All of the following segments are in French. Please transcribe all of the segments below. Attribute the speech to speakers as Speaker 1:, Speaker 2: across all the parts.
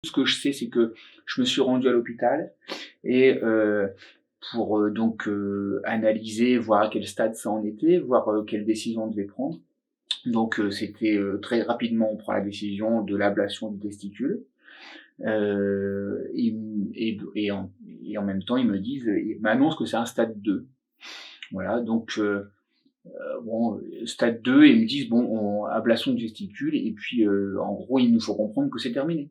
Speaker 1: Ce que je sais, c'est que je me suis rendu à l'hôpital et pour donc analyser, voir à quel stade ça en était, voir quelle décision on devait prendre. Donc c'était très rapidement, on prend la décision de l'ablation du testicule. Et en même temps, ils m'annoncent que c'est un stade 2. Voilà, donc bon, stade 2, ils me disent bon, ablation du testicule, et puis en gros, il nous faut comprendre que c'est terminé.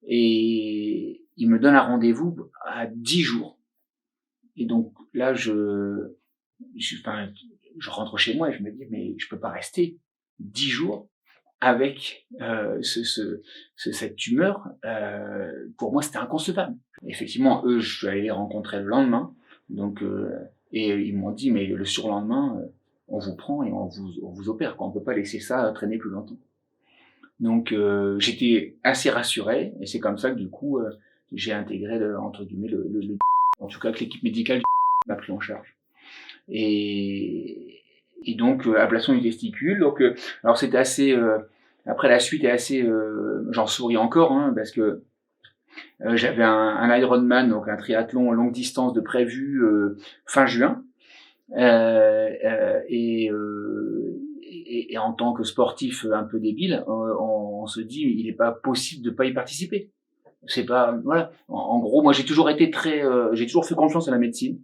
Speaker 1: Et ils me donnent un rendez-vous à 10 jours. Et donc là, enfin, je rentre chez moi et je me dis mais je peux pas rester 10 jours avec cette tumeur. Pour moi, c'était inconcevable. Effectivement, eux, je suis allé les rencontrer le lendemain. Donc, et ils m'ont dit, mais le surlendemain, on vous prend et on vous opère. Quoi. On peut pas laisser ça traîner plus longtemps. Donc, j'étais assez rassuré. Et c'est comme ça que, du coup, j'ai intégré, entre guillemets, en tout cas, que l'équipe médicale m'a pris en charge. Et donc, ablation du testicule. Donc, alors c'était assez... après, la suite est assez... j'en souris encore, hein, parce que j'avais un Ironman, donc un triathlon longue distance de prévu fin juin. Et en tant que sportif un peu débile, on se dit il n'est pas possible de pas y participer. C'est pas voilà. En gros, moi j'ai toujours été j'ai toujours fait confiance à la médecine.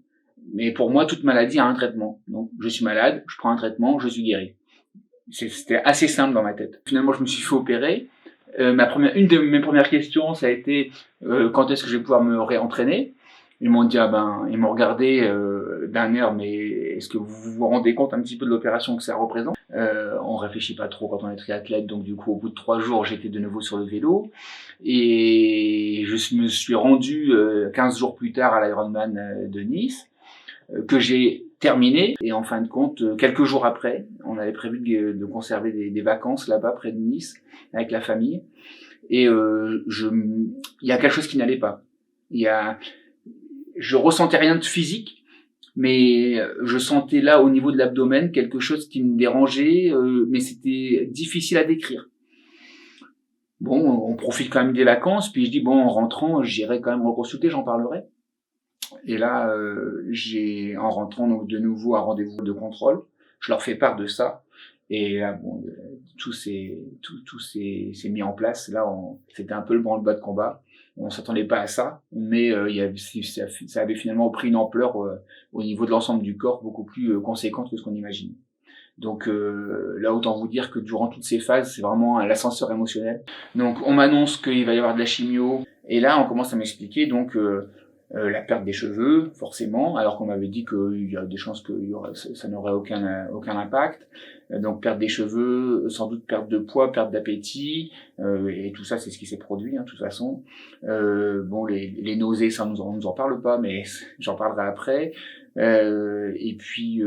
Speaker 1: Mais pour moi, toute maladie a un traitement. Donc, je suis malade, je prends un traitement, je suis guéri. C'était assez simple dans ma tête. Finalement, je me suis fait opérer. Une de mes premières questions, ça a été quand est-ce que je vais pouvoir me réentraîner. Ils m'ont dit ils m'ont regardé d'un air, mais est-ce que vous vous rendez compte un petit peu de l'opération que ça représente? On réfléchit pas trop quand on est triathlète, donc du coup, au bout de 3 jours, j'étais de nouveau sur le vélo et je me suis rendu 15 jours plus tard à l'Ironman de Nice que j'ai terminé. Et en fin de compte, quelques jours après, on avait prévu de conserver des vacances là-bas près de Nice avec la famille. Et il y a quelque chose qui n'allait pas. Je ressentais rien de physique, mais je sentais là au niveau de l'abdomen quelque chose qui me dérangeait, mais c'était difficile à décrire. Bon, on profite quand même des vacances, puis je dis bon, en rentrant, j'irai quand même reconsulter, j'en parlerai. Et là, j'ai, en rentrant donc de nouveau un rendez-vous de contrôle, je leur fais part de ça. Et là, bon, tout s'est mis en place. Là, c'était un peu le branle-bas de combat. On s'attendait pas à ça, mais ça avait finalement pris une ampleur au niveau de l'ensemble du corps beaucoup plus conséquente que ce qu'on imagine. Donc là, autant vous dire que durant toutes ces phases, c'est vraiment l'ascenseur émotionnel. Donc on m'annonce qu'il va y avoir de la chimio, et là on commence à m'expliquer donc la perte des cheveux, forcément, alors qu'on m'avait dit qu'il y a des chances que ça n'aurait aucun impact. Donc perte des cheveux, sans doute perte de poids, perte d'appétit, et tout ça c'est ce qui s'est produit, hein, de toute façon. Bon, les nausées, ça on nous en parle pas, mais j'en parlerai après. Et puis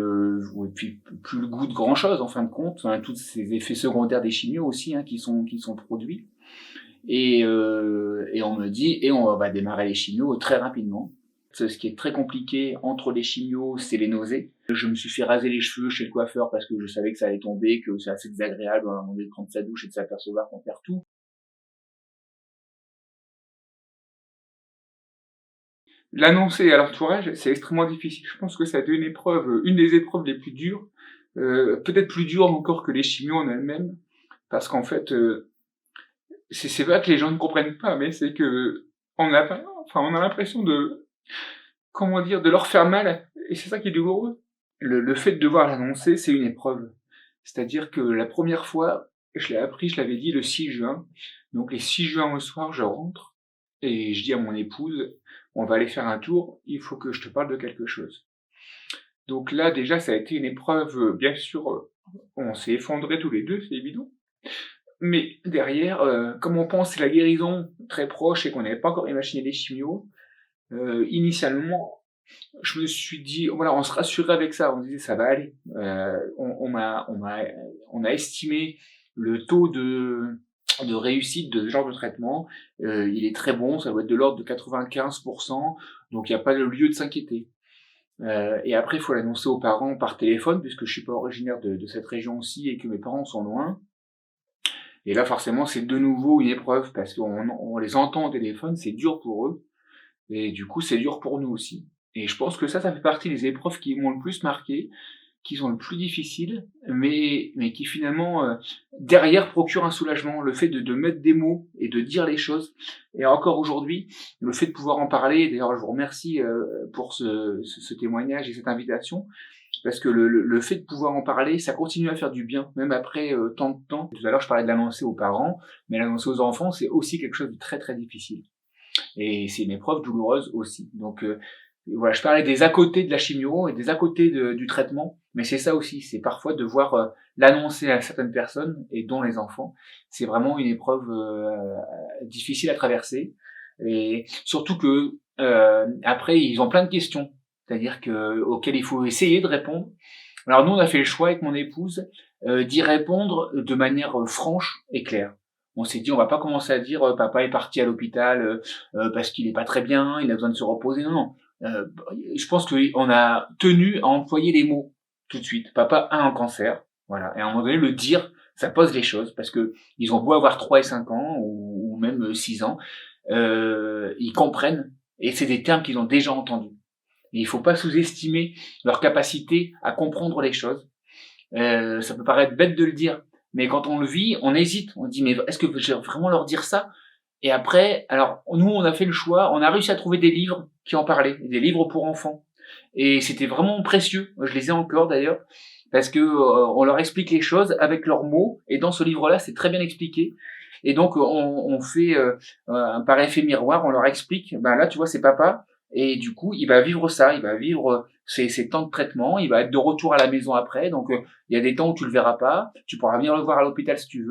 Speaker 1: plus le goût de grand chose en fin de compte, hein, tous ces effets secondaires des chimios aussi, hein, qui sont produits. Et on me dit, et on va démarrer les chimios très rapidement. Ce qui est très compliqué entre les chimios, c'est les nausées. Je me suis fait raser les cheveux chez le coiffeur parce que je savais que ça allait tomber, que c'est assez désagréable à un moment donné de prendre sa douche et de s'apercevoir qu'on perd tout. L'annoncer à l'entourage, c'est extrêmement difficile. Je pense que ça a été une des épreuves les plus dures, peut-être plus dure encore que les chimios en elles-mêmes, parce qu'en fait, c'est vrai que les gens ne comprennent pas, mais c'est que on a l'impression de, comment dire, de leur faire mal, et c'est ça qui est douloureux. Le fait de devoir l'annoncer, c'est une épreuve. C'est-à-dire que la première fois, je l'avais dit le 6 juin. Donc les 6 juin au soir, je rentre et je dis à mon épouse, on va aller faire un tour, il faut que je te parle de quelque chose. Donc là, déjà, ça a été une épreuve, bien sûr, on s'est effondrés tous les deux, c'est évident. Mais derrière, comme on pense que la guérison très proche et qu'on n'avait pas encore imaginé les chimios, initialement, je me suis dit, voilà, on se rassurait avec ça, on disait ça va aller. On a estimé le taux de réussite de ce genre de traitement, il est très bon, ça doit être de l'ordre de 95%, donc il n'y a pas de lieu de s'inquiéter. Et après, il faut l'annoncer aux parents par téléphone, puisque je suis pas originaire de cette région aussi et que mes parents sont loin. Et là, forcément, c'est de nouveau une épreuve parce qu'on les entend au téléphone, c'est dur pour eux et du coup, c'est dur pour nous aussi. Et je pense que ça fait partie des épreuves qui m'ont le plus marqué, qui sont le plus difficiles, mais qui finalement, derrière procurent un soulagement. Le fait de mettre des mots et de dire les choses et encore aujourd'hui, le fait de pouvoir en parler, d'ailleurs je vous remercie, pour ce témoignage et cette invitation, parce que le fait de pouvoir en parler, ça continue à faire du bien, même après, tant de temps. Tout à l'heure, je parlais de l'annoncer aux parents, mais l'annoncer aux enfants, c'est aussi quelque chose de très, très difficile. Et c'est une épreuve douloureuse aussi. Donc voilà, je parlais des à côté de la chimio et des à côté du traitement, mais c'est ça aussi, c'est parfois devoir l'annoncer à certaines personnes, et dont les enfants. C'est vraiment une épreuve difficile à traverser, et surtout que après, ils ont plein de questions, c'est-à-dire auxquelles il faut essayer de répondre. Alors nous, on a fait le choix avec mon épouse d'y répondre de manière franche et claire. On s'est dit, on va pas commencer à dire papa est parti à l'hôpital parce qu'il est pas très bien, il a besoin de se reposer. Non, non. Je pense qu'on a tenu à employer les mots tout de suite. Papa a un cancer, voilà. Et à un moment donné, le dire, ça pose les choses parce que ils ont beau avoir 3 et 5 ans ou même 6 ans, ils comprennent et c'est des termes qu'ils ont déjà entendus. Et il faut pas sous-estimer leur capacité à comprendre les choses. Ça peut paraître bête de le dire, mais quand on le vit, on hésite. On dit, mais est-ce que je vais vraiment leur dire ça? Et après, alors, nous, on a fait le choix, on a réussi à trouver des livres qui en parlaient, des livres pour enfants. Et c'était vraiment précieux. Je les ai encore d'ailleurs, parce que on leur explique les choses avec leurs mots, et dans ce livre-là, c'est très bien expliqué. Et donc, on fait par effet miroir, on leur explique, ben là, tu vois, c'est papa, et du coup, il va vivre ça, il va vivre ses temps de traitement, il va être de retour à la maison après, donc il y a des temps où tu le verras pas, tu pourras venir le voir à l'hôpital si tu veux.